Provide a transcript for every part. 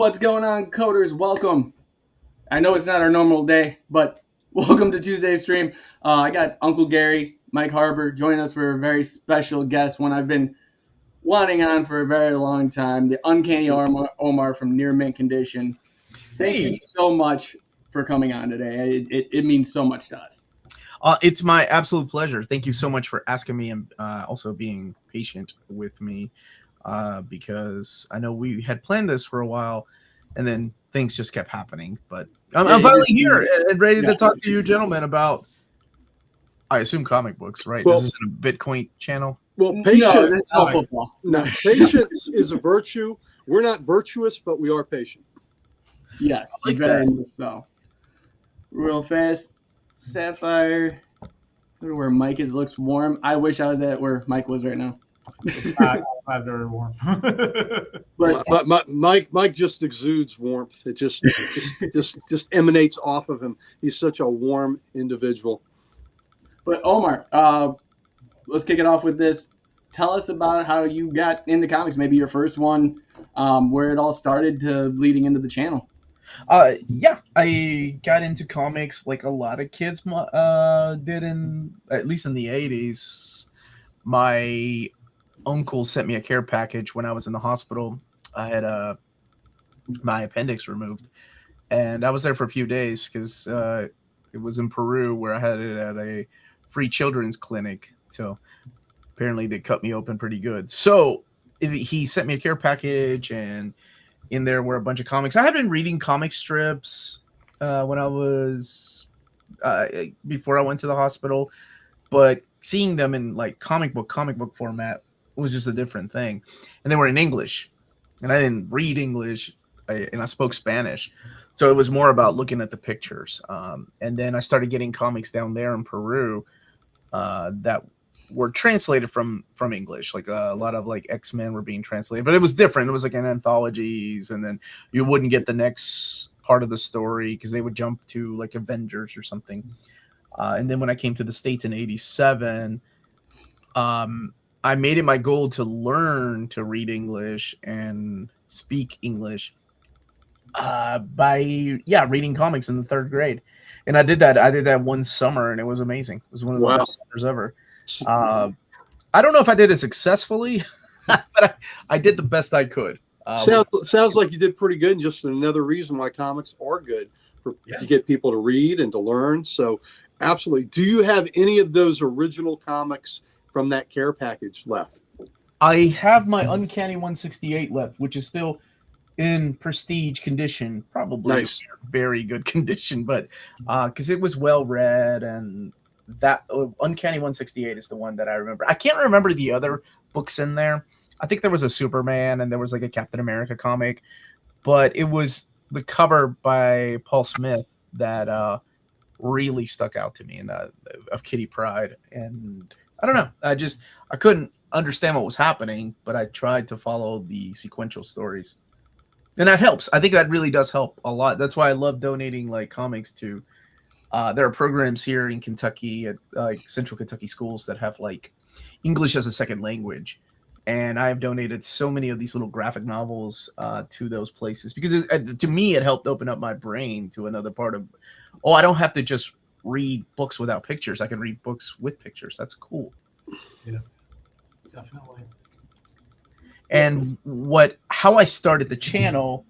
What's going on, coders? Welcome. I know it's not our normal day, but welcome to Tuesday's stream. I got Uncle Gary, Mike Harbour, join us for a very special guest, one I've been wanting on for a very long time, the Uncanny Omar from Near Mint Condition. Thank you Hey, so much for coming on today. It means so much to us. it's my absolute pleasure. Thank you so much for asking me and also being patient with me because I know we had planned this for a while and then things just kept happening. But I'm You finally just here and ready yeah. to talk to you gentlemen about, I assume, comic books, right? Well- This isn't a Bitcoin channel. Well, No, patience. this is all football. No, patience is a virtue. We're not virtuous, but we are patient. Yes, I like very that. much so. Real fast, Sapphire. Go to where Mike is. Looks warm. I wish I was at where Mike was right now. It's not very warm. But Mike just exudes warmth. It just emanates off of him. He's such a warm individual. But Omar, let's kick it off with this. Tell us about how you got into comics. Maybe your first one, where it all started to leading into the channel. Yeah, I got into comics like a lot of kids did at least in the 80s. My uncle sent me a care package when I was in the hospital. I had my appendix removed, and I was there for a few days because it was in Peru where I had it at a free children's clinic. So apparently they cut me open pretty good. So he sent me a care package, and in there were a bunch of comics. I had been reading comic strips when I was before I went to the hospital, but seeing them in like comic book format was just a different thing. And they were in English, and I didn't read English, and I spoke Spanish, so it was more about looking at the pictures. And then I started getting comics down there in Peru that were translated from English. Like a lot of like X-Men were being translated, but it was different. It was like in anthologies, and then you wouldn't get the next part of the story because they would jump to like Avengers or something. And then when I came to the States in '87, I made it my goal to learn to read English and speak English by reading comics in the third grade. And I did that one summer, and it was amazing. It was one of the best summers ever. I don't know if I did it successfully, but I did the best I could. Sounds like you did pretty good. And just another reason why comics are good to get people to read and to learn. So, absolutely. Do you have any of those original comics from that care package left? I have my Uncanny 168 left, which is still in prestige condition, probably Nice. very good condition, but because it was well read, and that Uncanny 168 is the one that I remember. I can't remember the other books in there. I think there was a Superman and there was like a Captain America comic, but it was the cover by Paul Smith that really stuck out to me, and of Kitty Pryde. And I don't know, I couldn't understand what was happening, but I tried to follow the sequential stories, and that helps. I think that really does help a lot. That's why I love donating like comics to. There are programs here in Kentucky at Central Kentucky schools that have like English as a second language, and I have donated so many of these little graphic novels to those places because to me it helped open up my brain to another part of. Oh, I don't have to just read books without pictures. I can read books with pictures. That's cool. Yeah, definitely. And how I started the channel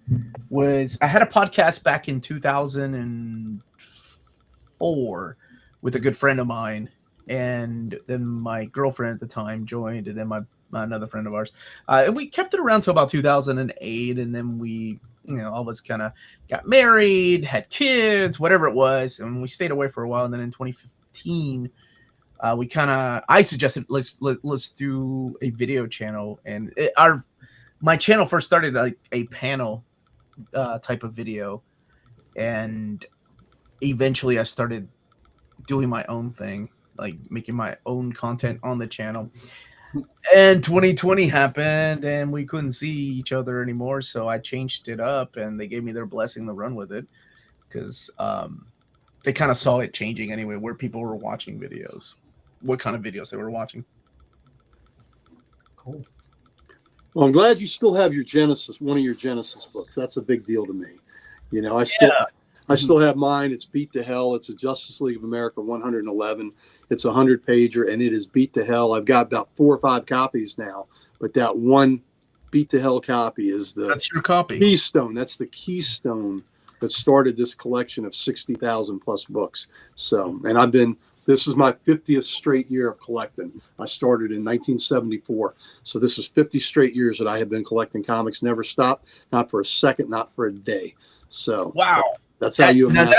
was I had a podcast back in 2004 with a good friend of mine, and then my girlfriend at the time joined, and then another friend of ours, and we kept it around till about 2008, and then we, all of us kind of got married, had kids, whatever it was, and we stayed away for a while, and then in 2015. I suggested let's do a video channel, and my channel first started like a panel type of video, and eventually I started doing my own thing, like making my own content on the channel. And 2020 happened, and we couldn't see each other anymore, so I changed it up, and they gave me their blessing to run with it because they kind of saw it changing anyway, where people were watching videos, what kind of videos they were watching. Cool. Well, I'm glad you still have your Genesis, one of your Genesis books. That's a big deal to me. You know, I still have mine. It's Beat to Hell. It's a Justice League of America 111. It's a 100-pager, and it is beat to hell. I've got about 4 or 5 copies now, but that one Beat to Hell copy is That's your copy. keystone. That's the keystone that started this collection of 60,000 plus books. So, and this is my 50th straight year of collecting. I started in 1974. So this is 50 straight years that I have been collecting comics, never stopped, not for a second, not for a day. So Wow. that's how you amass.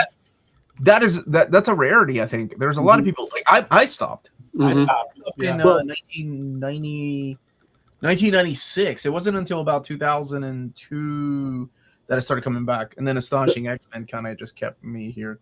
That's a rarity, I think. There's a lot of people like I stopped. I Mhm. stopped. In Yeah. 1996. It wasn't until about 2002 that I started coming back, and then Astonishing X-Men kind of just kept me here.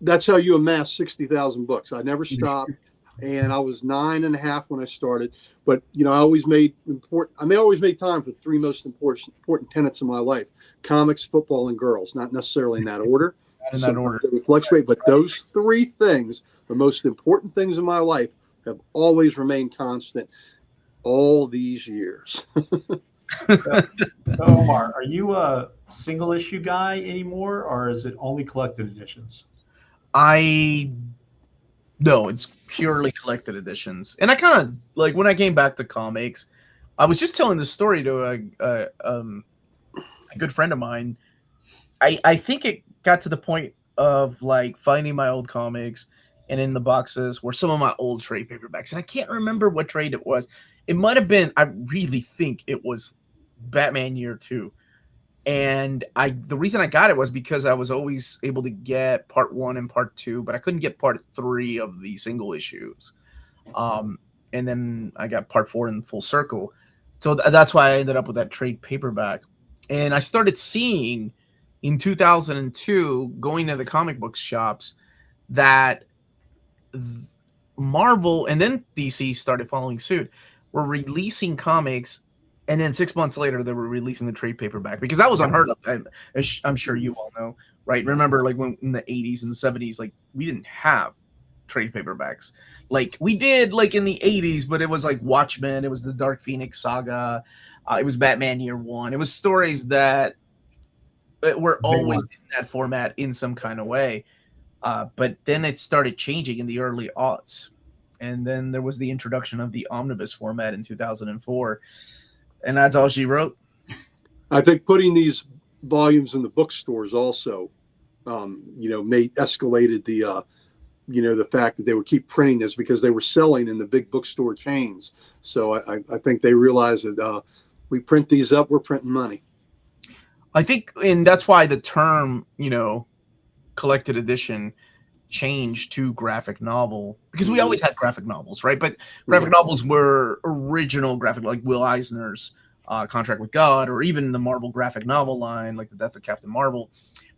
That's how you amass 60,000 books. I never stopped, and I was 9.5 when I started. But you know, I always made time for the 3 most important tenets of my life: comics, football, and girls. Not necessarily in that order. Not in that order. It would fluctuate, but those 3 things, the most important things in my life, have always remained constant all these years. So, Omar, are you a single issue guy anymore, or is it only collected editions? No, it's purely collected editions. And I kind of like when I came back to comics, I was just telling this story to a good friend of mine. I think it got to the point of like finding my old comics, and in the boxes were some of my old trade paperbacks. And I can't remember what trade it was. It might have been, I really think it was Batman Year 2. And the reason I got it was because I was always able to get part 1 and part 2, but I couldn't get part 3 of the single issues. And then I got part 4 in full circle. So that's why I ended up with that trade paperback. And I started seeing in 2002, going to the comic book shops, that Marvel and then DC started following suit, were releasing comics, and then 6 months later they were releasing the trade paperback, because that was unheard of. I'm sure you all know, right? Remember, like when in the 80s and the 70s, like we didn't have trade paperbacks. Like we did, like in the 80s, but it was like Watchmen, it was the Dark Phoenix saga, it was Batman Year 1. It was stories that were always in that format in some kind of way. But then it started changing in the early aughts. And then there was the introduction of the omnibus format in 2004. And that's all she wrote. I think putting these volumes in the bookstores also, escalated the, the fact that they would keep printing this because they were selling in the big bookstore chains. So I think they realized that we print these up, we're printing money. I think, and that's why the term, collected edition changed to graphic novel, because we always had graphic novels, right? But graphic novels were original graphic, like Will Eisner's Contract with God, or even the Marvel graphic novel line, like The Death of Captain Marvel.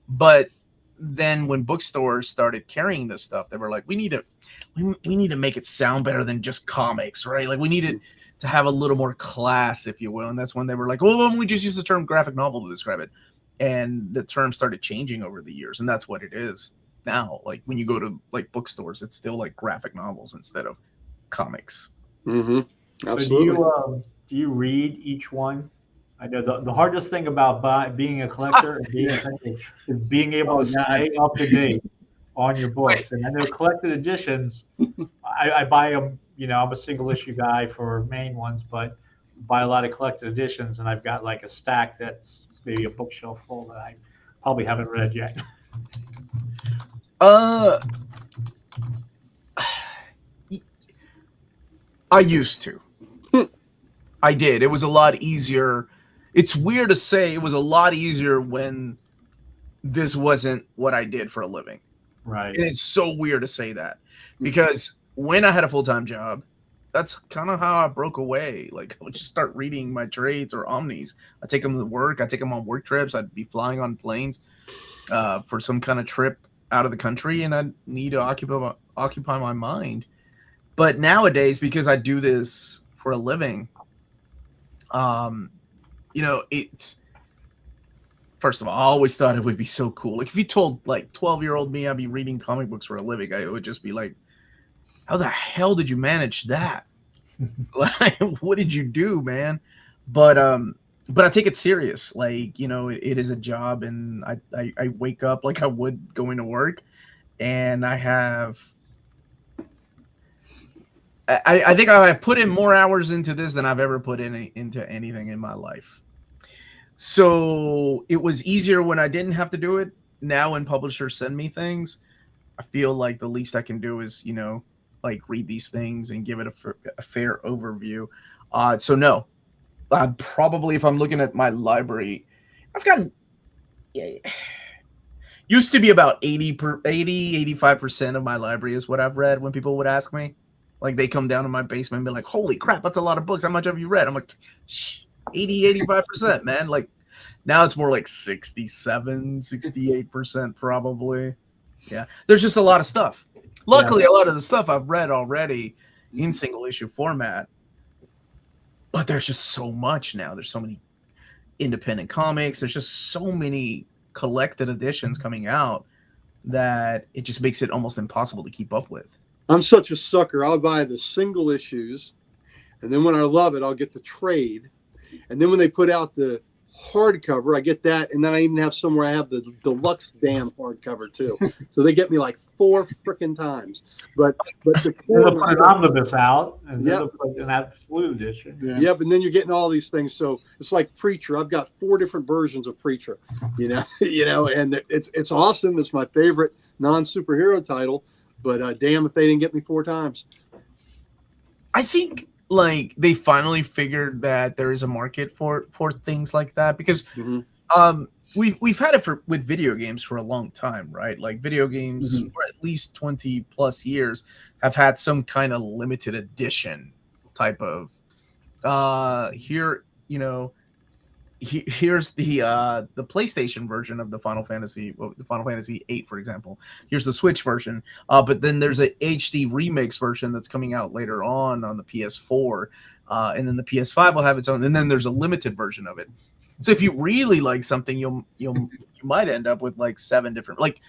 But then when bookstores started carrying this stuff, they were like, we need to make it sound better than just comics, right? Like we needed to have a little more class, if you will. And that's when they were like, well, why don't we just use the term graphic novel to describe it? And the term started changing over the years, and that's what it is now. Like when you go to like bookstores, it's still like graphic novels instead of comics. Mm-hmm. Absolutely. So do you read each one? I know the hardest thing about being a collector is being able to stay up to date on your books. And I know collected editions, I buy them. I'm a single issue guy for main ones, but buy a lot of collected editions, and I've got like a stack that's maybe a bookshelf full that I probably haven't read yet. I used to. I did. It was a lot easier. It's weird to say, it was a lot easier when this wasn't what I did for a living. Right. And it's so weird to say that, because when I had a full-time job, that's kind of how I broke away. Like I would just start reading my trades or omnis. I take them to work. I take them on work trips. I'd be flying on planes for some kind of trip out of the country, and I need to occupy my mind. But nowadays, because I do this for a living, it's, first of all, I always thought it would be so cool. Like if you told like 12-year-old me I'd be reading comic books for a living, I would just be like, how the hell did you manage that? Like, what did you do, man? but I take it serious. Like, it is a job, and I wake up like I would going to work, and I think I have put in more hours into this than I've ever put into anything in my life. So it was easier when I didn't have to do it. Now when publishers send me things, I feel like the least I can do is, like read these things and give it a fair overview. So no, probably if I'm looking at my library, I've gotten used to be about 85% of my library is what I've read when people would ask me. Like they come down to my basement and be like, holy crap, that's a lot of books. How much have you read? I'm like, 85%, man. Like now it's more like 67, 68% probably. Yeah. There's just a lot of stuff. Luckily, a lot of the stuff I've read already in single issue format. But there's just so much now. There's so many independent comics. There's just so many collected editions coming out that it just makes it almost impossible to keep up with. I'm such a sucker. I'll buy the single issues, and then when I love it, I'll get the trade. And then when they put out the hardcover, I get that, and then I even have somewhere I have the deluxe damn hardcover too. So they get me like 4 freaking times. But the they'll put an omnibus out, and then they'll put an absolute edition. Yep, and then you're getting all these things. So it's like Preacher. I've got 4 different versions of Preacher. And it's awesome. It's my favorite non-superhero title. But damn if they didn't get me 4 times. I think like they finally figured that there is a market for things like that because we've had it with video games for a long time, right? Like video games for at least 20 plus years have had some kind of limited edition type of here's the PlayStation version of the Final Fantasy VIII, for example. Here's the Switch version, but then there's a HD remix version that's coming out later on the PS4, and then the PS5 will have its own, and then there's a limited version of it. So if you really like something, you might end up with like 7 different, like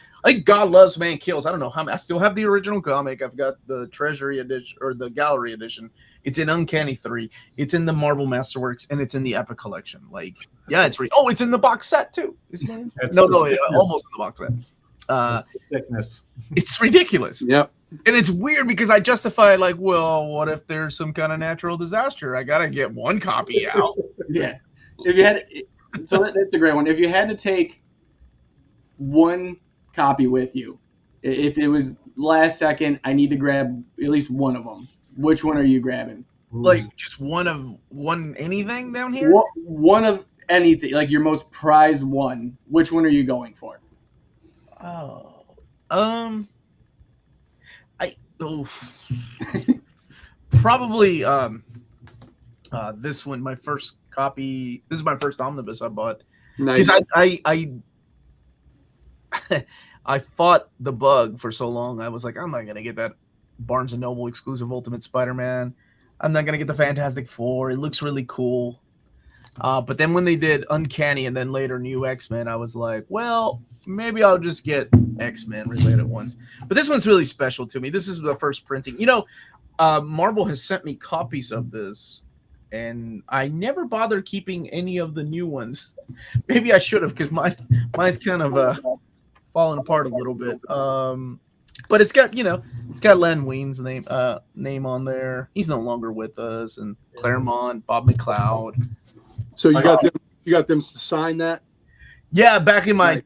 God Loves Man Kills. I don't know how many. I still have the original comic. I've got the Treasury edition or the Gallery edition. It's in Uncanny 3. It's in the Marvel Masterworks, and it's in the Epic Collection. Like, yeah, it's it's in the box set too. Almost in the box set. Sickness. It's ridiculous. Yep. And it's weird because I justify like, well, what if there's some kind of natural disaster? I gotta get one copy out. Yeah. If you had, so that's a great one. If you had to take one copy with you, if it was last second, I need to grab at least one of them. Which one are you grabbing? Like just one anything down here? One of anything, like your most prized one. Which one are you going for? Probably this one, my first copy. This is my first omnibus I bought. Nice. I fought the bug for so long. I was like, I'm not gonna get that Barnes and Noble exclusive Ultimate Spider-Man. I'm not gonna get the Fantastic Four. It looks really cool. But then when they did Uncanny and then later New X-Men, I was like, well, maybe I'll just get X-Men related ones. But this one's really special to me. This is the first printing. Marvel has sent me copies of this, and I never bothered keeping any of the new ones. Maybe I should have, because mine's kind of falling apart a little bit. But it's got Len Wein's name on there. He's no longer with us, and Claremont, Bob McLeod. So you got them to sign that? Yeah, back in my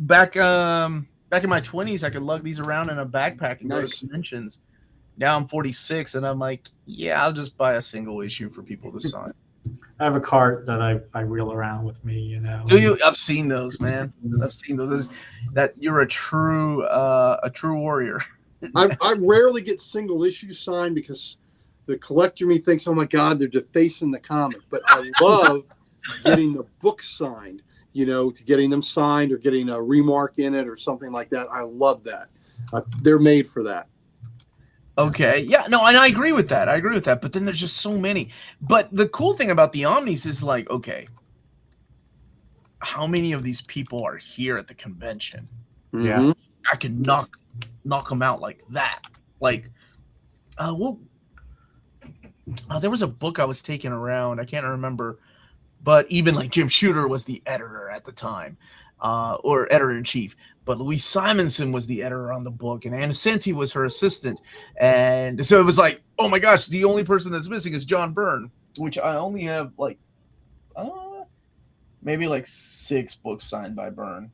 20s, I could lug these around in a backpack and go to conventions. Now I'm 46, and I'm like, yeah, I'll just buy a single issue for people to sign. I have a cart that I wheel around with me, Do you? I've seen those, man. I've seen those. That you're a true warrior. I rarely get single issues signed because the collector me thinks, oh my God, they're defacing the comic. But I love getting the books signed, to getting them signed or getting a remark in it or something like that. I love that. They're made for that. Okay. Yeah, no, and I agree with that. But then there's just so many. But the cool thing about the Omnis is like, okay, how many of these people are here at the convention? Yeah. I can knock them out like that. Like, there was a book I was taking around. I can't remember but even like Jim Shooter was the editor at the time, or editor-in-chief. But Louise Simonson was the editor on the book, and Anna Senti was her assistant. And so it was like, oh my gosh, the only person that's missing is John Byrne, which I only have like maybe like 6 books signed by Byrne.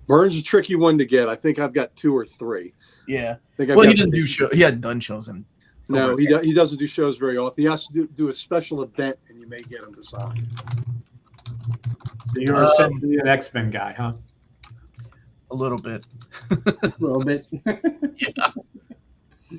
Byrne's a tricky one to get. I think I've got 2 or 3. Yeah. He didn't do show. He hadn't done shows in. No, he doesn't do shows very often. He has to do a special event, and you may get him to sign. So you're essentially an X-Men guy, huh? A little bit. A little bit. Yeah.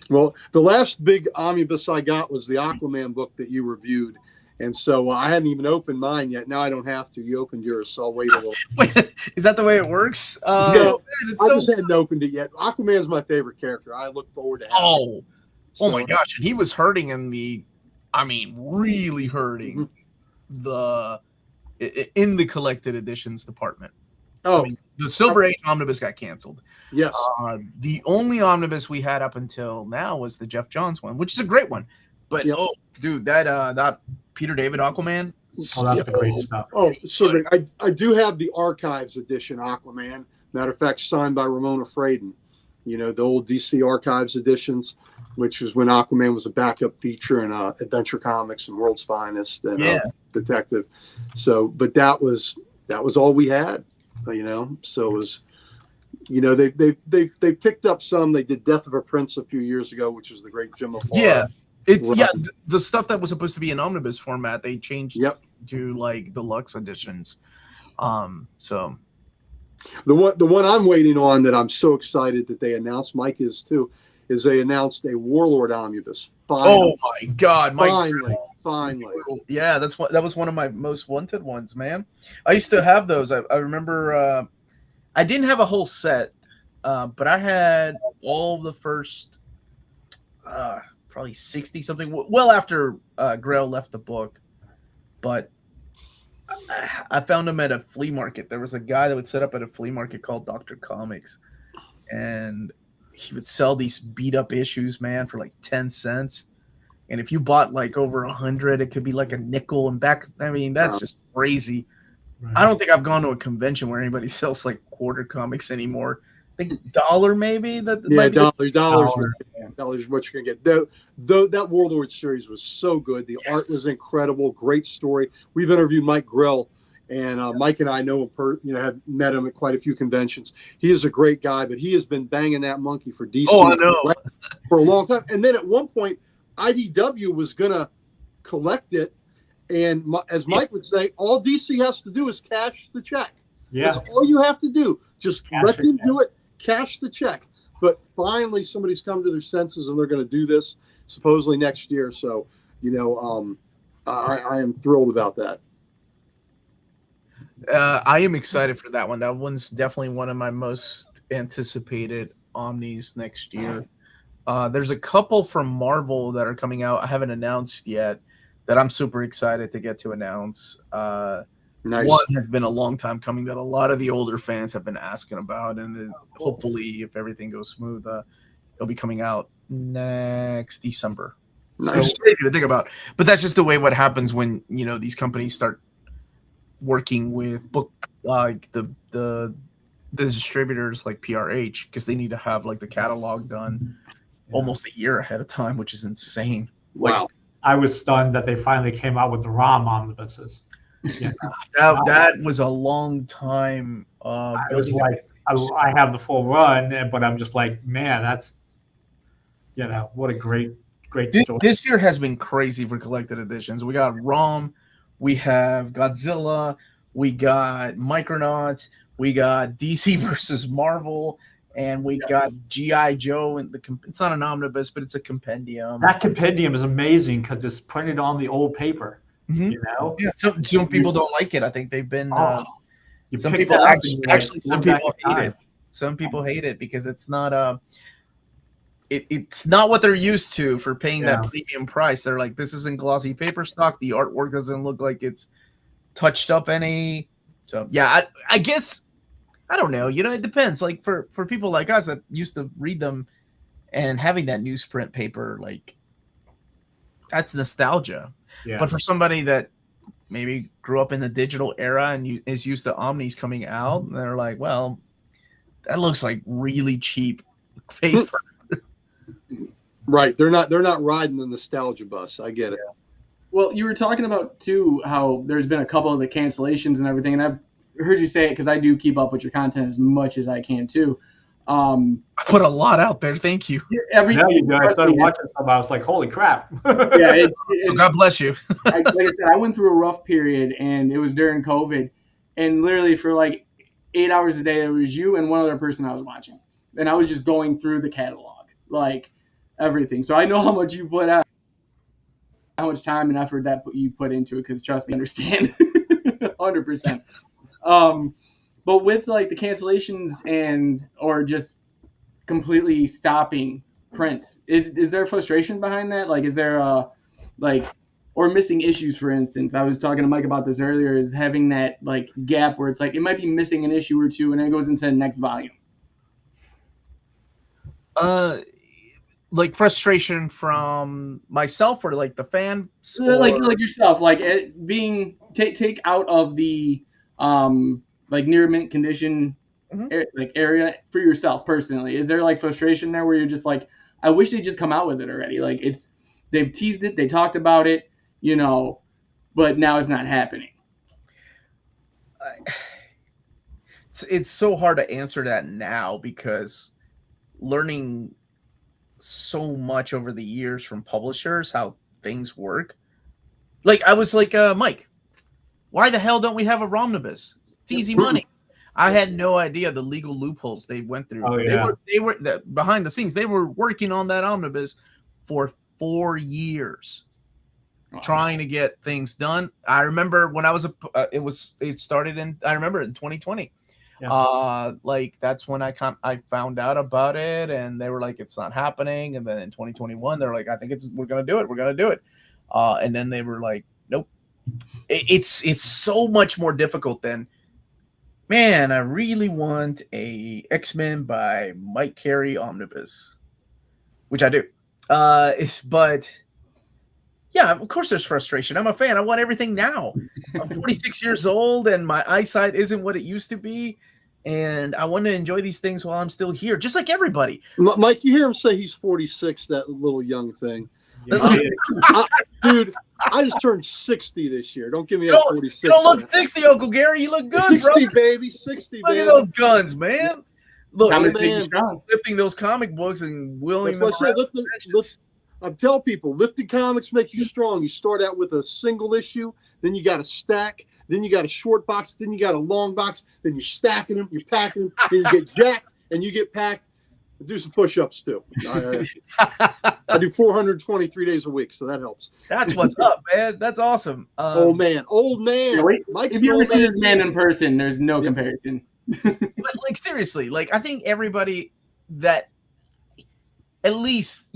Well, the last big omnibus I got was the Aquaman book that you reviewed. And so I hadn't even opened mine yet. Now I don't have to. You opened yours, so I'll wait a little. Wait, is that the way it works? No, Man, I just hadn't opened it yet. Aquaman's my favorite character. I look forward to having Oh my gosh. And he was hurting really hurting in the collected editions department. Oh, the Silver Age omnibus got canceled. yes. The only omnibus we had up until now was the Jeff Johns one, which is a great one. But oh, dude, that Peter David Aquaman. Oh, that's the great stuff. Oh, so I do have the Archives edition Aquaman. Matter of fact, signed by Ramona Fraden. You know, the old DC Archives editions, which is when Aquaman was a backup feature in Adventure Comics and World's Finest and Detective. So, but that was all we had. You know, so it was. You know, they picked up some. They did Death of a Prince a few years ago, which is the great Jim Aparo. Yeah. It's the stuff that was supposed to be in omnibus format, they changed to like deluxe editions. So the one I'm waiting on that I'm so excited that they announced, Mike is too, is they announced a Warlord omnibus. Finally. Oh my God, Finally. Yeah, that was one of my most wanted ones, man. I used to have those. I remember I didn't have a whole set, but I had all the first probably 60 something, well after Grail left the book. But I found him at a flea market. There was a guy that would set up at a flea market called Dr. Comics, and he would sell these beat up issues, man, for like 10 cents. And if you bought like over 100, it could be like a nickel. And that's just crazy. Right. I don't think I've gone to a convention where anybody sells like quarter comics anymore. I think $1 maybe. $1 what you're gonna get. That Warlord series was so good. The art was incredible. Great story. We've interviewed Mike Grell, and Mike and I know him. Have met him at quite a few conventions. He is a great guy, but he has been banging that monkey for DC for a long time. And then at one point, IDW was gonna collect it, and as Mike would say, all DC has to do is cash the check. Yeah, that's all you have to do. Just let them do it. Cash the check. But finally somebody's come to their senses and they're going to do this supposedly next year. So, I am thrilled about that. I am excited for that one. That one's definitely one of my most anticipated omnis next year. There's a couple from Marvel that are coming out. I haven't announced yet that I'm super excited to get to announce. Nice. One has been a long time coming that a lot of the older fans have been asking about, and hopefully, if everything goes smooth, it'll be coming out next December. Nice. So it's crazy to think about, but that's just the way what happens when these companies start working with book like the distributors like PRH, because they need to have like the catalog done almost a year ahead of time, which is insane. Wow! I was stunned that they finally came out with the ROM omnibuses. Yeah. That was a long time. I was like, I have the full run, but I'm just like, man, that's what a great story. This year has been crazy for collected editions. We got ROM, we have Godzilla, we got Micronauts, we got DC versus Marvel, and we got G.I. Joe. And it's not an omnibus, but it's a compendium. That compendium is amazing because it's printed on the old paper. Mm-hmm. Yeah. Some people don't like it. I think they've been. Some people actually some people hate it. Some people hate it because it's not it's not what they're used to for paying that premium price. They're like, this isn't glossy paper stock. The artwork doesn't look like it's touched up any. So I guess I don't know. It depends. Like for people like us that used to read them and having that newsprint paper, like that's nostalgia. Yeah. But for somebody that maybe grew up in the digital era and is used to Omnis coming out, and they're like, well, that looks like really cheap paper. Right. They're not riding the nostalgia bus. I get it. Well, you were talking about too how there's been a couple of the cancellations and everything, and I've heard you say it because I do keep up with your content as much as I can too. I put a lot out there. Thank you. Now you do. I started watching some. I was like, holy crap. Yeah. So God bless you. Like I said, I went through a rough period, and it was during COVID, and literally for like 8 hours a day, it was you and one other person I was watching, and I was just going through the catalog, like everything. So I know how much you put out, how much time and effort that you put into it, because trust me, I understand 100%. But with like the cancellations or just completely stopping print, is there frustration behind that? Like, is there or missing issues, for instance? I was talking to Mike about this earlier, is having that like gap where it's like it might be missing an issue or two and then it goes into the next volume. Like frustration from myself or like the fans, like yourself, like it being take out of the like near mint condition like area for yourself personally. Is there like frustration there where you're just like, I wish they'd just come out with it already? Like they've teased it, they talked about it, but now it's not happening. It's so hard to answer that now, because learning so much over the years from publishers how things work. Like I was like, Mike, why the hell don't we have a Romnibus? It's easy money. I had no idea the legal loopholes they went through. Oh, yeah. They were behind the scenes. They were working on that omnibus for 4 years, trying to get things done. I remember when I was it started in 2020. Yeah. Like that's when I found out about it, and they were like, it's not happening. And then in 2021, they're like, I think we're gonna do it. And then they were like, nope. It's so much more difficult than, man, I really want a X-Men by Mike Carey omnibus, which I do. But yeah, of course there's frustration. I'm a fan. I want everything now. I'm 46 years old and my eyesight isn't what it used to be. And I want to enjoy these things while I'm still here, just like everybody. Mike, you hear him say he's 46, that little young thing. Dude, I just turned 60 this year. Don't give me that 46. You don't look 60, Uncle Gary. You look good, 60, bro. baby. 60, Look baby. at those guns, man. Look, man. lifting those comic books and wheeling them around. I tell people, lifting comics make you strong. You start out with a single issue, then you got a stack, then you got a short box, then you got a long box, then you're stacking them, you're packing them, then you get jacked, and you get packed. Do some push-ups too. I do 423 days a week, so that helps. That's what's up, man. That's awesome. Old man. Yeah, if you ever see this man in person, there's no comparison. But like seriously, like I think everybody that at least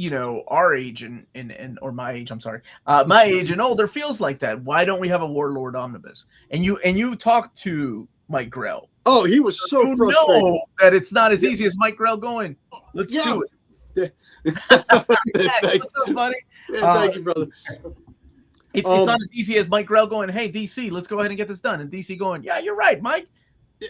our age and or my age, I'm sorry, my age and older feels like that. Why don't we have a Warlord omnibus? And you talk to Mike Grell. Oh, he was so frustrated. Know that it's not as easy as Mike Grell going, let's do it. What's up, buddy? Yeah, thank you, brother. It's not as easy as Mike Grell going, hey, DC, let's go ahead and get this done. And DC going, yeah, you're right, Mike.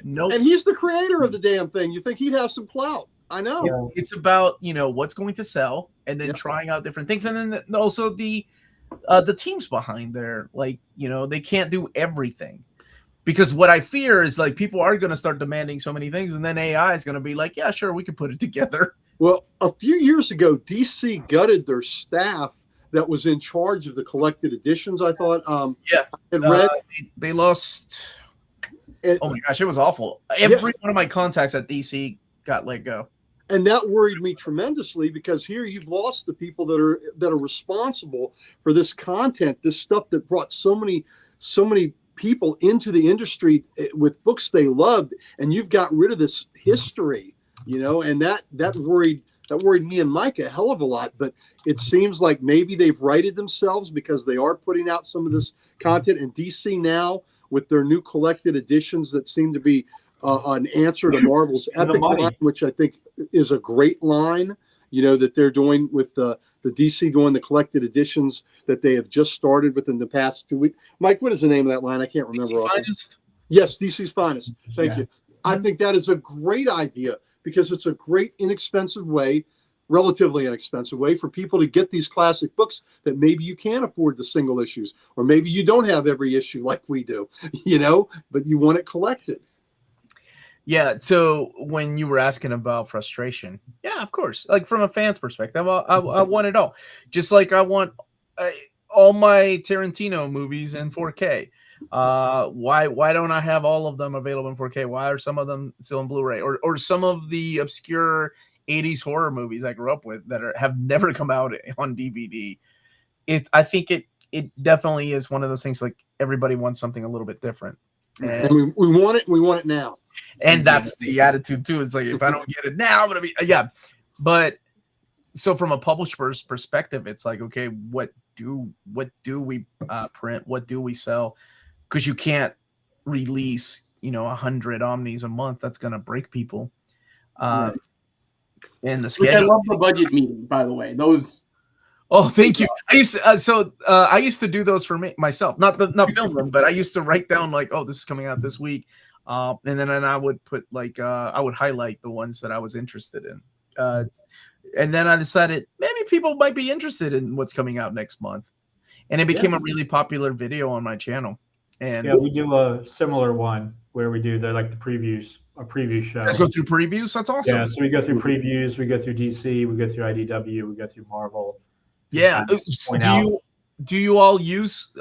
Nope. And he's the creator of the damn thing. You think he'd have some clout. I know. It's about, what's going to sell and then trying out different things. And then also the teams behind there, like, they can't do everything. Because what I fear is like people are going to start demanding so many things, and then AI is going to be like, yeah, sure, we can put it together. Well, a few years ago, DC gutted their staff that was in charge of the collected editions. I thought, they lost. Oh my gosh, it was awful. Every one of my contacts at DC got let go, and that worried me tremendously, because here you've lost the people that are responsible for this content, this stuff that brought so many people into the industry with books they loved, and you've got rid of this history, and that worried me and Mike a hell of a lot. But it seems like maybe they've righted themselves, because they are putting out some of this content, and DC now with their new collected editions that seem to be an answer to Marvel's Epic line, which I think is a great line. that they're doing with the DC doing the collected editions that they have just started within the past 2 weeks. Mike, what is the name of that line? I can't remember. Finest? Yes, DC's Finest. Thank Yeah. you. I think that is a great idea because it's a great inexpensive way, relatively inexpensive way for people to get these classic books that maybe you can't afford the single issues, or maybe you don't have every issue like we do, but you want it collected. Yeah. So when you were asking about frustration, yeah, of course. Like from a fan's perspective, I want it all. Just like I want all my Tarantino movies in 4K. Why don't I have all of them available in 4K? Why are some of them still in Blu-ray? Or some of the obscure 80s horror movies I grew up with that have never come out on DVD. I think it definitely is one of those things, like everybody wants something a little bit different. And we want it. We want it now. And that's the attitude too. It's like, if I don't get it now, I'm gonna be But so from a publisher's perspective, it's like, okay, what do we print? What do we sell? Because you can't release 100 Omnis a month. That's gonna break people. And the schedule. Which I love the budget meeting, by the way. Those. Oh, thank you. I used to do those for myself, not film them, but I used to write down like, oh, this is coming out this week, and then I would put like I would highlight the ones that I was interested in, and then I decided maybe people might be interested in what's coming out next month, and it became a really popular video on my channel. And yeah, we do a similar one where we do the previews, a preview show. Let's go through previews. That's awesome. Yeah, so we go through previews, we go through DC, we go through IDW, we go through Marvel. Yeah. Do you all use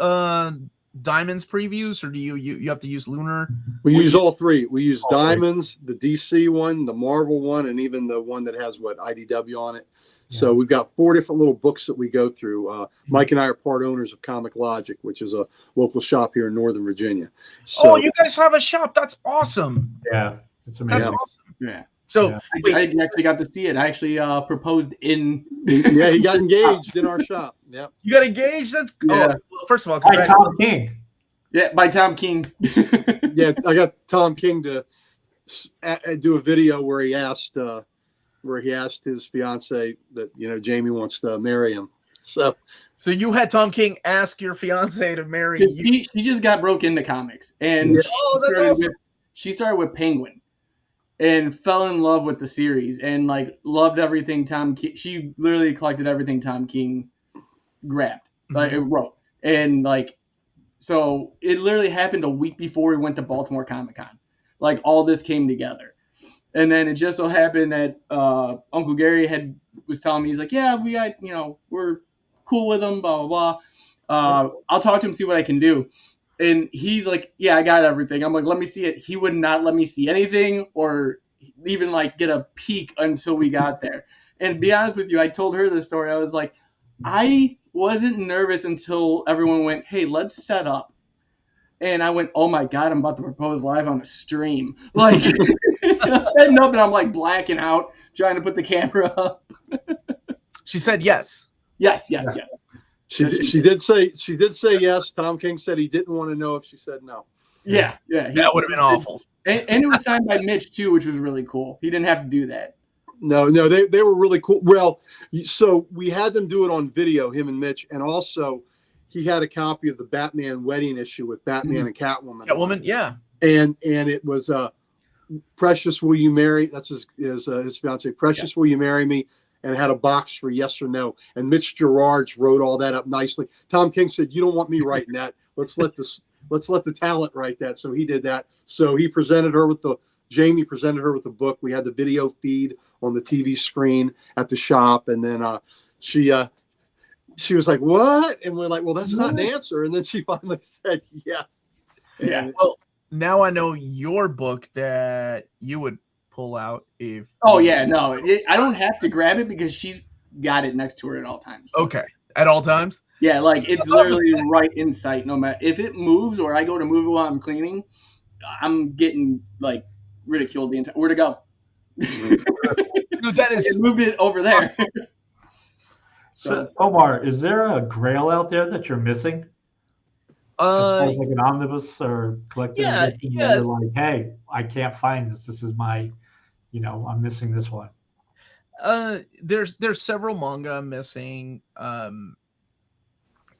Diamonds previews, or do you have to use Lunar? We use all three. We use Diamonds, the DC one, the Marvel one, and even the one that has IDW on it. So we've got 4 different little books that we go through. Mike and I are part owners of Comic Logic, which is a local shop here in Northern Virginia. So, you guys have a shop. That's awesome. Yeah, it's amazing. That's awesome. Yeah. So I actually got to see it. I actually proposed in. Yeah, he got engaged in our shop. Yeah. You got engaged? That's well, first of all, By Tom King. Yeah, by Tom King. Yeah, I got Tom King to do a video where he asked his fiance that Jamie wants to marry him. So you had Tom King ask your fiance to marry you. She just got broke into comics, and that's awesome. She started with Penguin. And fell in love with the series and loved everything Tom King. She literally collected everything Tom King grabbed, wrote, and so it literally happened a week before we went to Baltimore Comic-Con. All this came together, and then it just so happened that Uncle Gary was telling me, he's like, yeah, we got we're cool with him, blah blah blah. I'll talk to him, see what I can do. And he's like, yeah, I got everything. I'm like, let me see it. He would not let me see anything or even get a peek until we got there. And to be honest with you, I told her this story. I was like, I wasn't nervous until everyone went, hey, let's set up. And I went, oh my God, I'm about to propose live on a stream. I'm setting up and I'm blacking out, trying to put the camera up. She said yes. Yes. She did say yes. Tom King said he didn't want to know if she said no. Yeah. That would have been awful. And it was signed by Mitch too, which was really cool. He didn't have to do that. No, they were really cool. Well, so we had them do it on video, him and Mitch, and also he had a copy of the Batman wedding issue with Batman and Catwoman. Catwoman, yeah. And it was Precious, will you marry? That's his fiance. Precious, will you marry me? And it had a box for yes or no. And Mitch Gerards wrote all that up nicely. Tom King said, you don't want me writing that. Let's let the talent write that. So he did that. So Jamie presented her with the book. We had the video feed on the TV screen at the shop. And then she was like, what? And we're like, well, that's not an answer. And then she finally said yes. Yeah. Well, now I know your book that you would pull out if. Oh yeah, no, I don't have to grab it because she's got it next to her at all times. So. Okay, at all times. Yeah, it's that's literally awesome. Right in sight. No matter if it moves or I go to move it while I'm cleaning, I'm getting ridiculed the entire. Where to go? Dude, that is moved it over there. Awesome. So Omar, is there a Grail out there that you're missing? Like an omnibus or collected edition, you're like, hey, I can't find this. This is my, I'm missing this one. There's several manga I'm missing.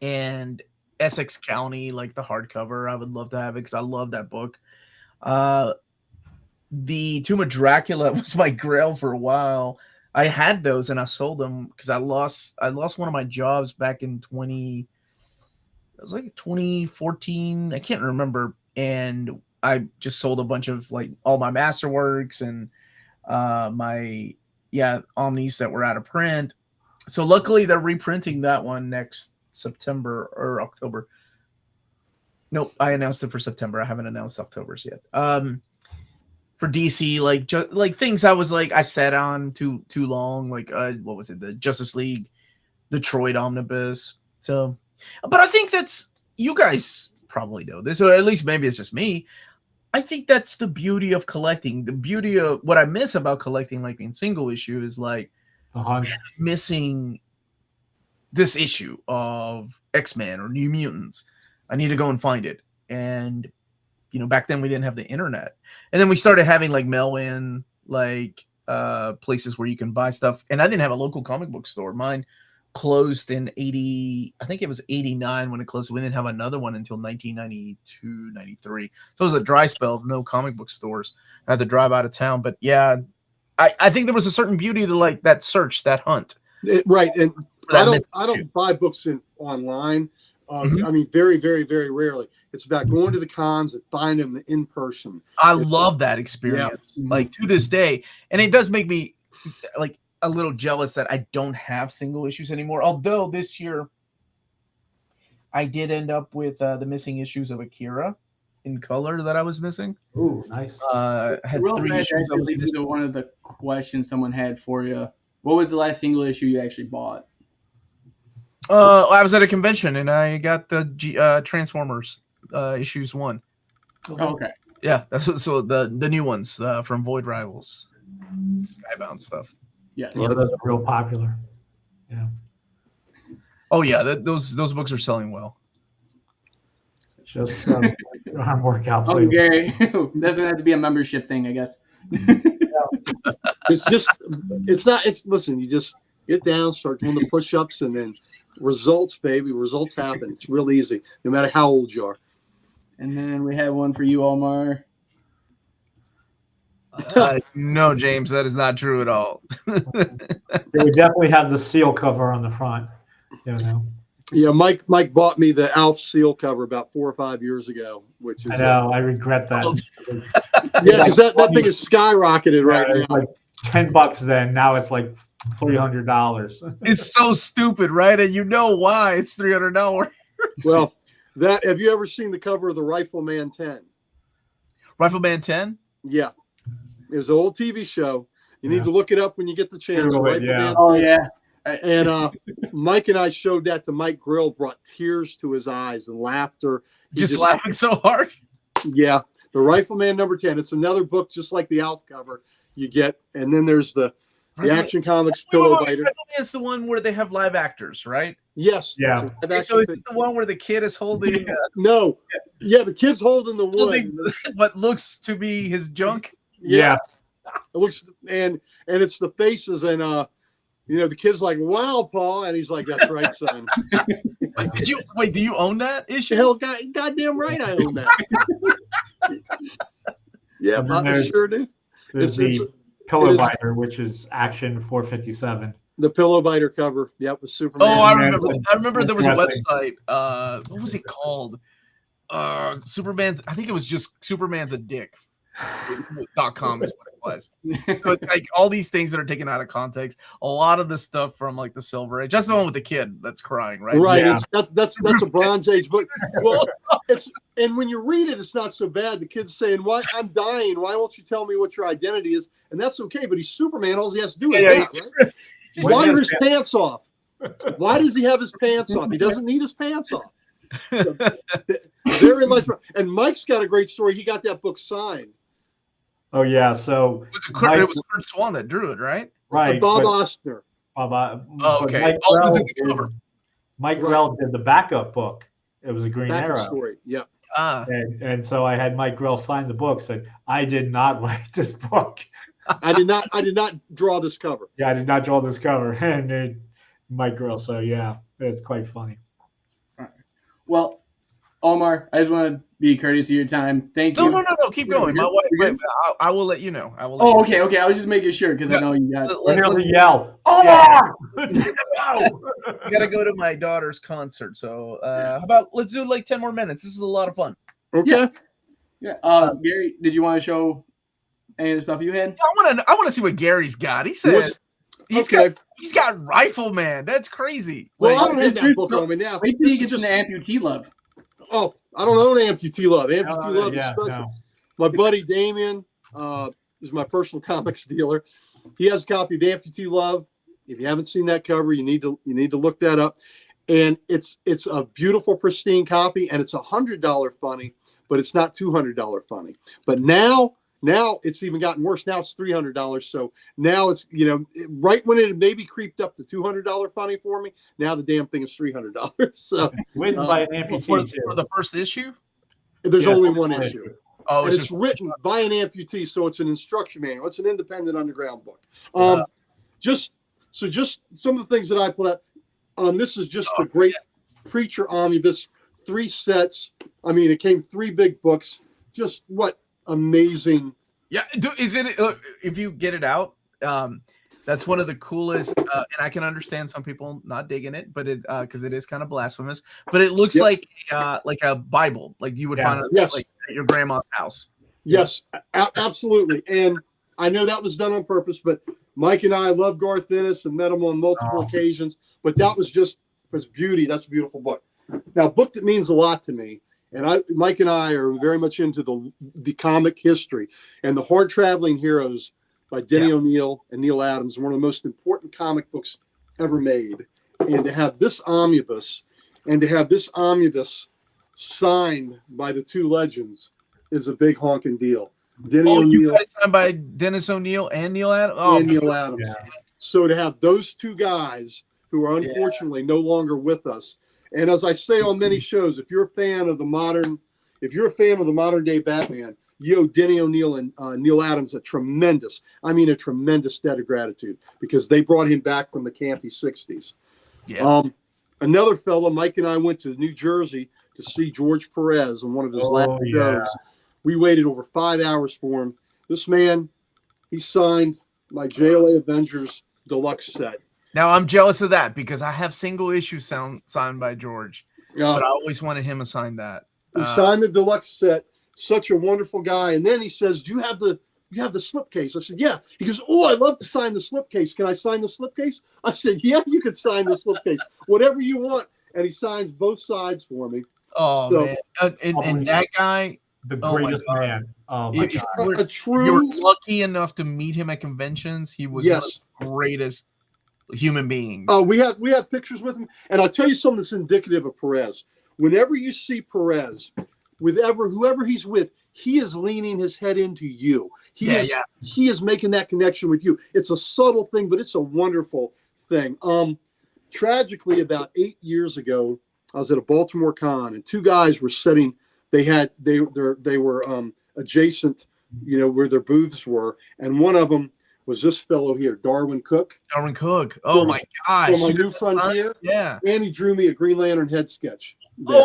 And Essex County, like the hardcover, I would love to have it because I love that book. The Tomb of Dracula was my grail for a while. I had those and I sold them because I lost one of my jobs back in 2014. I can't remember. And I just sold a bunch of like all my masterworks and my omnis that were out of print. So luckily they're reprinting that one next September or October. Nope, I announced it for September. I haven't announced October's yet. For DC, like things I was like I sat on too long, like what was it, the Justice League Detroit omnibus. So, but I think that's, you guys probably know this, or at least maybe it's just me. I think that's the beauty of collecting. The beauty of what I miss about collecting, like being single issue, is like missing this issue of X-Men or New Mutants. I need to go and find it. And back then we didn't have the internet, and then we started having like mail-in, like places where you can buy stuff. And I didn't have a local comic book store. Mine closed in 80, I think it was 89 when it closed. We didn't have another one until 1992, 93. So it was a dry spell of no comic book stores. I had to drive out of town. But yeah, I think there was a certain beauty to like that search, that hunt. Right. And I don't buy books online. I mean, very, very, very rarely. It's about going to the cons and finding them in person. I love that experience, like to this day. And it does make me like a little jealous that I don't have single issues anymore. Although this year I did end up with the missing issues of Akira in color that I was missing. Ooh, nice. Had Real 3 fast, issues. that leads into one of the questions someone had for you. What was the last single issue you actually bought? I was at a convention and I got the Transformers issues 1. Okay. Yeah, that's so the new ones from Void Rivals, Skybound stuff. Yes. Yeah, those are real popular. Yeah. Oh yeah, those books are selling well. Just I'm workout. Oh, Gary, doesn't have to be a membership thing, I guess. Listen, you just get down, start doing the push-ups, and then results, baby. Results happen. It's real easy, no matter how old you are. And then we have one for you, Omar. No, James, that is not true at all. We definitely have the seal cover on the front. Yeah, Mike bought me the Alf seal cover about 4 or 5 years ago, which is I know, I regret that. Yeah, because that thing is skyrocketed right now. Like $10 then. Now it's like $300. It's so stupid, right? And you know why it's $300. Well, have you ever seen the cover of the Rifleman 10? Rifleman 10? Yeah. It was an old TV show. You need to look it up when you get the chance. Yeah. Oh, yeah. And Mike and I showed that to Mike Grill, brought tears to his eyes and laughter. Just laughing so hard? Yeah. The Rifleman number 10. It's another book just like the Alf cover you get. And then there's the Action Comics Pillow Biter. It's the one where they have live actors, right? Yes. Yeah. So is it the one where the kid is holding... No. Yeah, the kid's holding the wood. What looks to be his junk? Yeah. It looks, and it's the faces, and the kid's like, "Wow, Paul," and he's like, "That's right, son." Do you own that issue? Hell, goddamn right, I own that. Yeah, I sure do. There's the Pillow Biter, which is Action 457. The Pillow Biter cover. Yep, with Superman. Oh, I remember there was a website. What was it called? Superman's. I think it was just Superman's a Dick. .com is what it was. So it's like all these things that are taken out of context. A lot of the stuff from like the Silver Age. That's the one with the kid that's crying, right? Right. Yeah. That's a Bronze Age book. Well, and when you read it, it's not so bad. The kid's saying, "Why I'm dying? Why won't you tell me what your identity is?" And that's okay. But he's Superman. All he has to do is that, right? Why are his pants off? Why does he have his pants off? He doesn't need his pants off. Very much. And Mike's got a great story. He got that book signed. Oh yeah, so it was Kurt Swan that drew it, right? Right. Bob Ostner. Okay. Mike Grell did the backup book. It was a Green Arrow story. Yeah. And so I had Mike Grell sign the book. Said I did not like this book. I did not draw this cover. Yeah, I did not draw this cover, and Mike Grill. So yeah, it's quite funny. Well, Omar, I just want to be courteous of your time. Thank No, you. no, no, no. Keep going. My wife. We're good? I will let you know. I will. Let you Oh, know. okay, okay. I was just making sure because I know you got. We're Let's- here to yell. Yeah. Omar! I gotta go to my daughter's concert. So how about let's do like 10 more minutes. This is a lot of fun. Okay. Yeah. Gary, did you want to show any of the stuff you had? I wanna see what Gary's got. He said he's got Rifleman. That's crazy. Well, I Like, don't have that book on me now. Wait till you This get is to the amputee love. Oh, I don't own Amputee Love. Amputee Love is Yeah, special. no. My buddy Damien is my personal comics dealer. He has a copy of Amputee Love. If you haven't seen that cover, you need to look that up. And it's a beautiful, pristine copy, and it's $100 funny, but it's not $200 funny. But now it's even gotten worse. Now it's $300. So now it's, right when it maybe creeped up to $200 funny for me, now the damn thing is $300. So Written by an amputee for the first issue. there's Yeah, only first one issue. issue. Oh, And it's it's written by an amputee, so it's an instruction manual. It's an independent underground book. Just some of the things that I put up. This is just the great Preacher Omnibus, 3 sets. I mean, it came 3 big books. Just what amazing. Yeah, is it if you get it out? That's one of the coolest, and I can understand some people not digging it, but it because it is kind of blasphemous. But it looks like a Bible, like you would find Yes. like at your grandma's house. Yes, absolutely. And I know that was done on purpose, but Mike and I love Garth Ennis and met him on multiple occasions. But that was just for its beauty. That's a beautiful book. Now, a book that means a lot to me, and Mike and I are very much into the comic history and the Hard Traveling Heroes by Denny O'Neil and Neil Adams, one of the most important comic books ever made. And to have this omnibus signed by the 2 legends is a big honking deal. Denny O'Neil, you got it signed by Dennis O'Neil and Neil Adams. and Neil Adams. Yeah. So to have those 2 guys who are unfortunately no longer with us, and as I say on many shows, if you're a fan of the modern day Batman, you owe Denny O'Neil and Neil Adams a tremendous debt of gratitude, because they brought him back from the campy 60s. Yeah. Another fellow, Mike and I went to New Jersey to see George Perez on one of his last shows. We waited over 5 hours for him. This man, he signed my JLA Avengers deluxe set. Now I'm jealous of that because I have single issues signed by George, but I always wanted him to sign that. He signed the deluxe set. Such a wonderful guy. And then he says, "Do you have the slipcase?" I said, "Yeah." He goes, "Oh, I'd love to sign the slipcase. Can I sign the slipcase?" I said, "Yeah, you can sign the slipcase. Whatever you want." And he signs both sides for me. Oh, So- man. And that guy, The Oh my greatest God. man. Oh my If God. you were- A you were true lucky enough to meet him at conventions. He was one of the greatest human beings. Oh, we have pictures with him, and I'll tell you something that's indicative of Perez. Whenever you see Perez, whoever he's with, he is leaning his head into you. He is making that connection with you. It's a subtle thing, but it's a wonderful thing. Tragically, about 8 years ago, I was at a Baltimore con, and 2 guys were sitting. They were adjacent, where their booths were, and one of them was this fellow here, Darwin Cook. Darwin Cook. Oh my gosh. From My New Frontier. Yeah. And he drew me a Green Lantern head sketch. there.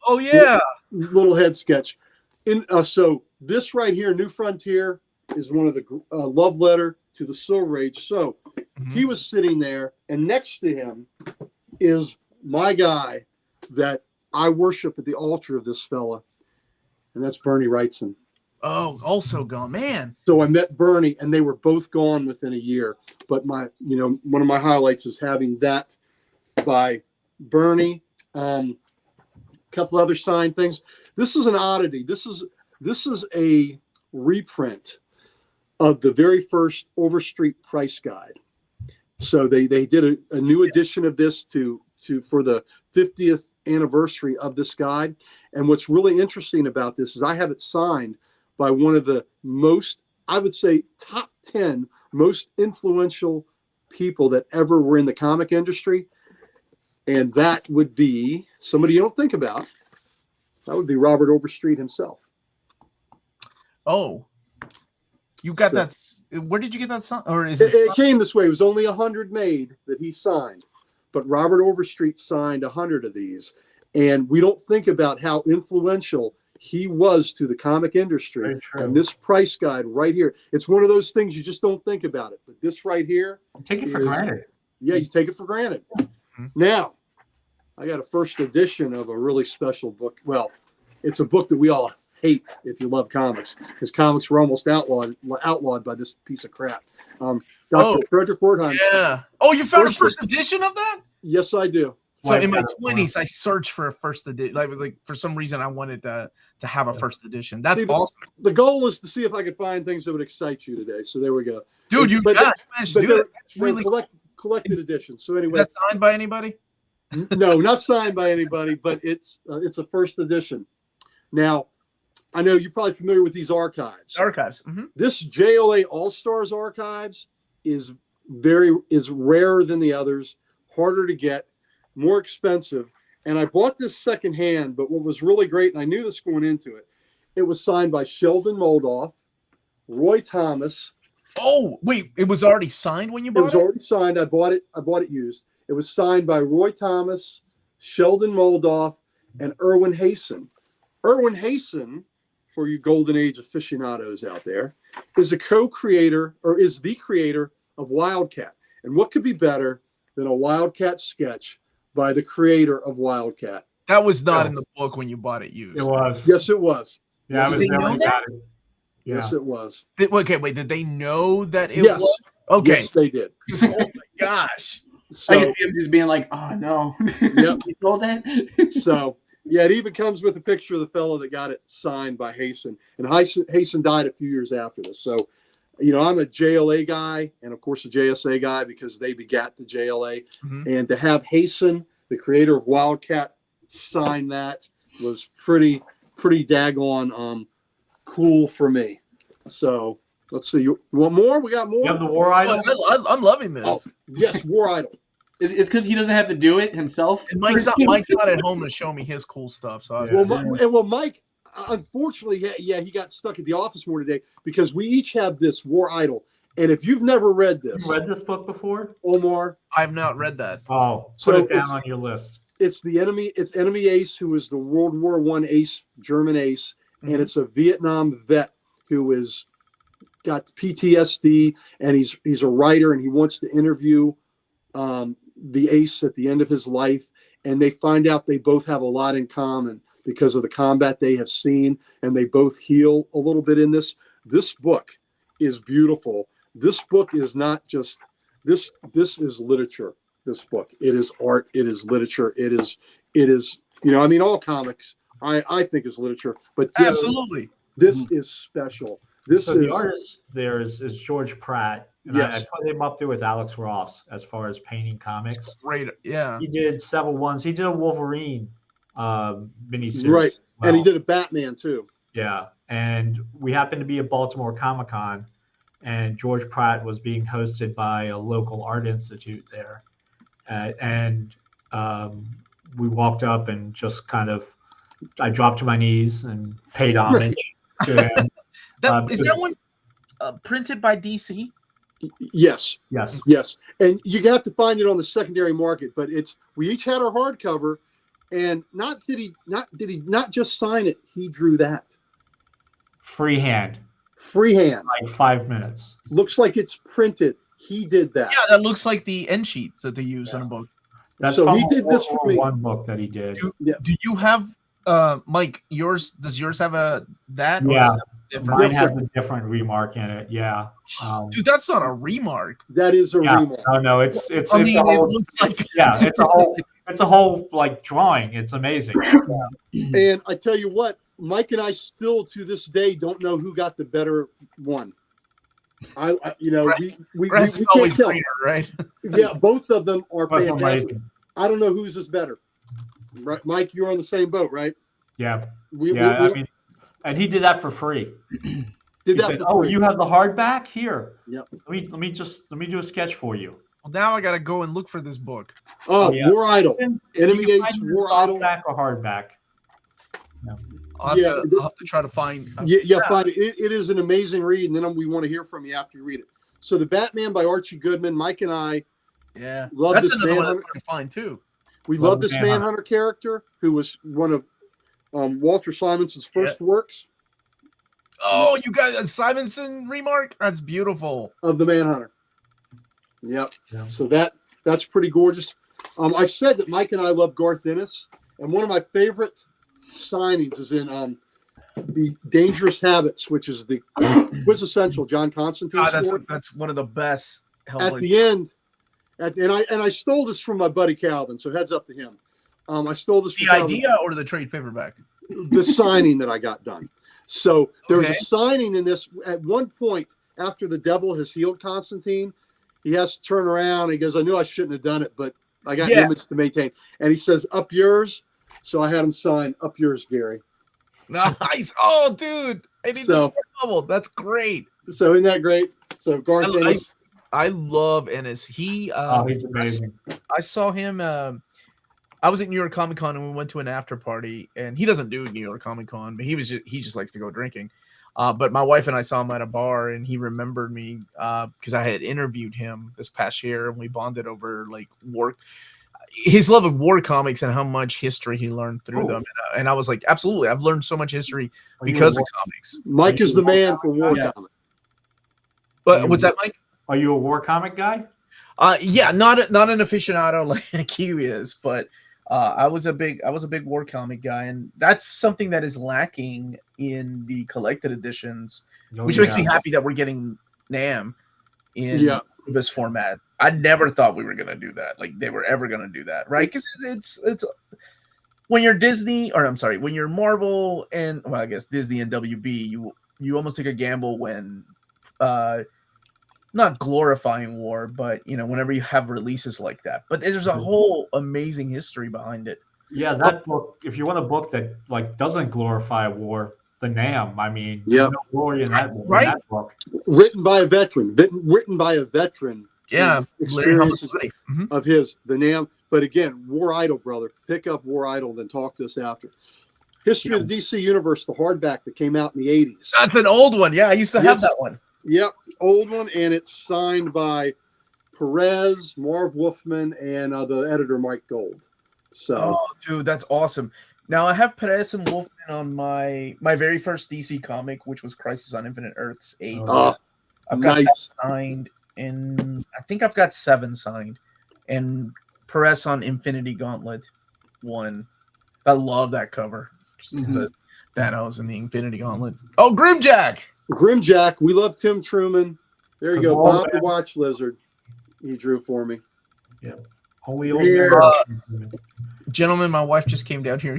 Oh yeah. Little head sketch. So this right here, New Frontier, is one of the love letter to the Silver Age. So he was sitting there, and next to him is my guy that I worship at the altar of this fella, and that's Bernie Wrightson. Oh, also gone, man. So I met Bernie, and they were both gone within a year. But one of my highlights is having that by Bernie. A couple other signed things. This is an oddity. This is a reprint of the very first Overstreet price guide. So they did a new edition of this for the 50th anniversary of this guide. And what's really interesting about this is I have it signed by one of the most, I would say, top 10 most influential people that ever were in the comic industry. And that would be somebody you don't think about. That would be Robert Overstreet himself. Oh, You got So- that? Where did you get that song? Or is It came this way. It was only 100 made that he signed, but Robert Overstreet signed 100 of these. And we don't think about how influential he was to the comic industry. Very true. And this price guide right here, it's one of those things you just don't think about it. But this right here, Take it for is- granted. yeah, you take it for granted. Now, I got a first edition of a really special book. Well, it's a book that we all hate if you love comics, because comics were almost outlawed by this piece of crap. Dr. Frederick Wertheim. Yeah. Oh, you found a first edition of that? Yes, I do. So Well, in my yeah, 20s, I searched for a first edition. Like for some reason, I wanted to have a first edition. That's See, awesome, The goal was to see if I could find things that would excite you today. So there we go. dude. You But managed to But do they're, it. It's really cool. collected editions. So Is anyway, that signed by anybody? no, not signed by anybody, but it's a first edition. Now, I know you're probably familiar with these archives. Archives. Mm-hmm. This JLA All Stars archives is rarer than the others, harder to get, more expensive. And I bought this secondhand, but what was really great, and I knew this going into it, it was signed by Sheldon Moldoff, Roy Thomas. Oh, wait, it was already signed when you It bought was it? already signed. I bought it used. It was signed by Roy Thomas, Sheldon Moldoff, and Erwin Hasen. Erwin Hasen, for you Golden Age aficionados out there, is a co-creator or is the creator of Wildcat. And what could be better than a Wildcat sketch by the creator of Wildcat? That was not in the book when you bought it used. It was. Yes, it was. Yeah, I was Did they there know when that? got it. Yeah. Yes, it was. Okay, wait, did they know that it Yes. was? Okay. Yes, they did. Oh my gosh. So, I can see him just being like, "Oh no, Yep. you sold that." so yeah, it even comes with a picture of the fellow that got it signed by Hasen. And Hasen died a few years after this. So, you know, I'm a JLA guy and, of course, a JSA guy because they begat the JLA. Mhm. And to have Hasen, the creator of Wildcat, sign that was pretty daggone cool for me. So let's see. You want more? We got more? You have the War Idol? I'm loving this. Oh, yes, War Idol. It's because he doesn't have to do it himself. And Mike's not at home to show me his cool stuff. So Yeah. Mike, unfortunately, he got stuck at the office more today because we each have this War Idol. And if you've never read this, You read this book before? Omar, I've not read that. Oh, So put it down it's- on your list. it's enemy ace, who is the World War I ace, German ace, and it's a Vietnam vet who is got PTSD, and he's a writer, and he wants to interview the ace at the end of his life, and they find out they both have a lot in common because of the combat they have seen, and they both heal a little bit in this. This book is beautiful. This book is not just this is literature. This book, it is art, it is literature, it is all comics I think is literature, but Absolutely. this is special. This So is the artist there is George Pratt. And Yes. I put him up there with Alex Ross as far as painting comics. Great. Yeah. He did several ones. He did a Wolverine miniseries. Right. as well. And he did a Batman too. Yeah. And we happened to be at Baltimore Comic Con, and George Pratt was being hosted by a local art institute there. And we walked up and just I dropped to my knees and paid homage to him. Is that one printed by DC? Yes. Yes. Yes. And you have to find it on the secondary market, but we each had our hardcover, and not just sign it, he drew that. Freehand, Freehand. like 5 minutes. Looks like it's printed. He did that. Yeah, that looks like the end sheets that they use in a book. That's So from he did this for me. one book that he did. Do you have Mike? Does yours have that? or Yeah. is it different? Mine has a different remark in it. Yeah. Dude, that's not a remark. That is a Yeah. remark. No, it's a I mean, it whole, looks like yeah, it's a whole like drawing. It's amazing. And I tell you what, Mike and I still to this day don't know who got the better one. We grass is can't always tell. greener, right? Yeah, both of them are That's fantastic. amazing. I don't know whose is better. Right, Mike, you're on the same boat, right? Yeah. We I mean, and he did that for free. did He that. said, for "Oh, free. you have the hardback here. Yep. Let me do a sketch for you." Well, now I gotta go and look for this book. Oh, Yeah. War Idol. And Enemy you can Ace, find it in War Idol. softback or hardback. I'll have to try to find. Find it. It is an amazing read, and then we want to hear from you after you read it. So, The Batman by Archie Goodman. Mike and I love that's this another one I'm Manhunter. trying to find too. We love this Manhunter character, who was one of Walter Simonson's first works. Oh, you got a Simonson remark? That's beautiful. Of the Manhunter. Yep. Yeah. So that's pretty gorgeous. I've said that Mike and I love Garth Ennis, and one of my favorite signings is in the Dangerous Habits, which is the quintessential John Constantine story. That's one of the best. At the end, and I stole this from my buddy Calvin, so heads up to him. I stole this from idea or the trade paperback? The signing that I got done. So there's a signing in this at one point after the devil has healed Constantine. He has to turn around. And he goes, I knew I shouldn't have done it, but I got an image to maintain. And he says, up yours. So I had him sign, up yours, Gary. Nice. Oh, dude. I need the bubble. That's great. So isn't that great? So Garth Ennis. I love Ennis. He's amazing. I saw him. I was at New York Comic Con and we went to an after party, and he doesn't do New York Comic Con, but he just likes to go drinking. But my wife and I saw him at a bar, and he remembered me because I had interviewed him this past year, and we bonded over like his love of war comics and how much history he learned through them. And I was like, absolutely, I've learned so much history because of comics. Mike is the man for war comics. But what's that, Mike? Are you a war comic guy? Yeah, not an aficionado like he is, but I was a big war comic guy, and that's something that is lacking in the collected editions, which makes me happy that we're getting NAM in this format. I never thought we were gonna do that, like they were ever gonna do that, right? Because it's when you're Disney, or I'm sorry, when you're Marvel and I guess Disney and WB, you almost take a gamble when not glorifying war, but whenever you have releases like that. But there's a whole amazing history behind it. Yeah, that book, if you want a book that like doesn't glorify war, the NAM, I mean, there's no glory in that, in that book. Written by a veteran. Yeah, experiences of his, the NAM. But again, War Idol, brother. Pick up War Idol, then talk to us after. History of the DC Universe, the hardback that came out in the 80s. That's an old one. Yeah, I used to have that one. Yep, old one, and it's signed by Perez, Marv Wolfman, and the editor Mike Gold. So, dude, that's awesome. Now I have Perez and Wolfman on my very first DC comic, which was Crisis on Infinite Earths 8. I've got that signed, and I think I've got 7 signed, and Perez on Infinity Gauntlet 1. I love that cover. The Thanos and the Infinity Gauntlet. Oh, Grimjack. We love Tim Truman. There you go. Bob the Watch Lizard. He drew for me. Yeah. Holy old gentlemen, my wife just came down here.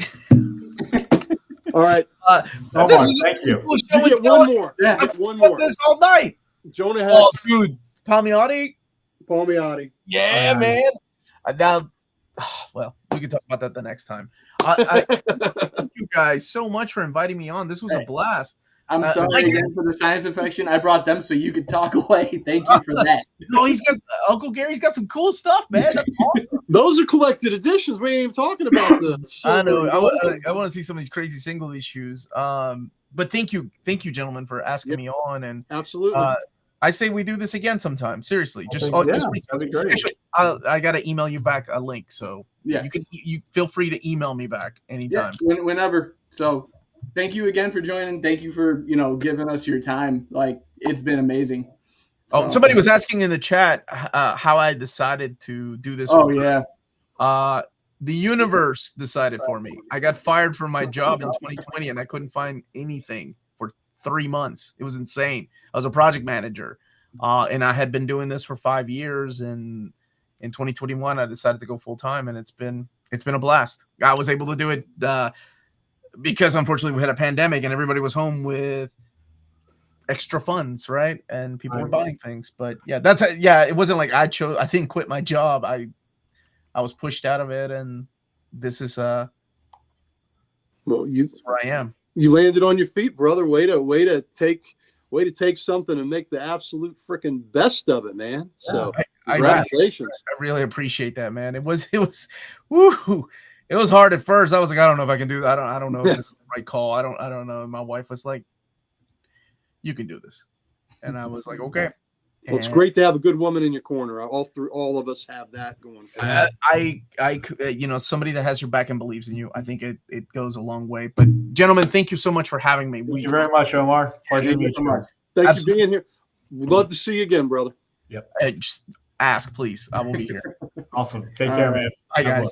All right. Thank you. You get one more. Yeah. One more. This all night. Jonah Hex. Dude. Palmiotti. Yeah, man. Now, well, we can talk about that the next time. Thank you guys so much for inviting me on. This was a blast. I'm sorry again for the science fiction. I brought them so you could talk away. Thank you for that. No, Uncle Gary's got some cool stuff, man. That's awesome. Those are collected editions. We ain't even talking about this. I know. I want to see some of these crazy single issues. But thank you, gentlemen, for asking me on. And absolutely, I say we do this again sometime. Seriously, just that'd be great. Actually, I got to email you back a link, so you feel free to email me back anytime, whenever. So. Thank you again for joining. Thank you for, giving us your time. Like, it's been amazing. So, somebody was asking in the chat how I decided to do this. The universe decided for me. I got fired from my job in 2020 and I couldn't find anything for 3 months. It was insane. I was a project manager and I had been doing this for 5 years. And in 2021, I decided to go full time, and it's been a blast. I was able to do it because unfortunately we had a pandemic and everybody was home with extra funds, right? And people were buying things. But it wasn't like I didn't quit my job. I was pushed out of it, and this is where I am. You landed on your feet, brother. Way to take something and make the absolute freaking best of it, man. So congratulations. I really appreciate that, man. It was woo. It was hard at first. I was like, I don't know if I can do that. I don't know if this is the right call. I don't know. And my wife was like, you can do this. And I was like, okay. Well, it's great to have a good woman in your corner. All of us have that going for us. Somebody that has your back and believes in you. I think it goes a long way. But gentlemen, thank you so much for having me. Thank you very much, Omar. Pleasure to meet you. Thank you for being here. We'd love to see you again, brother. Yep. Just ask, please. I will be here. Awesome. Take care, man. Bye, guys.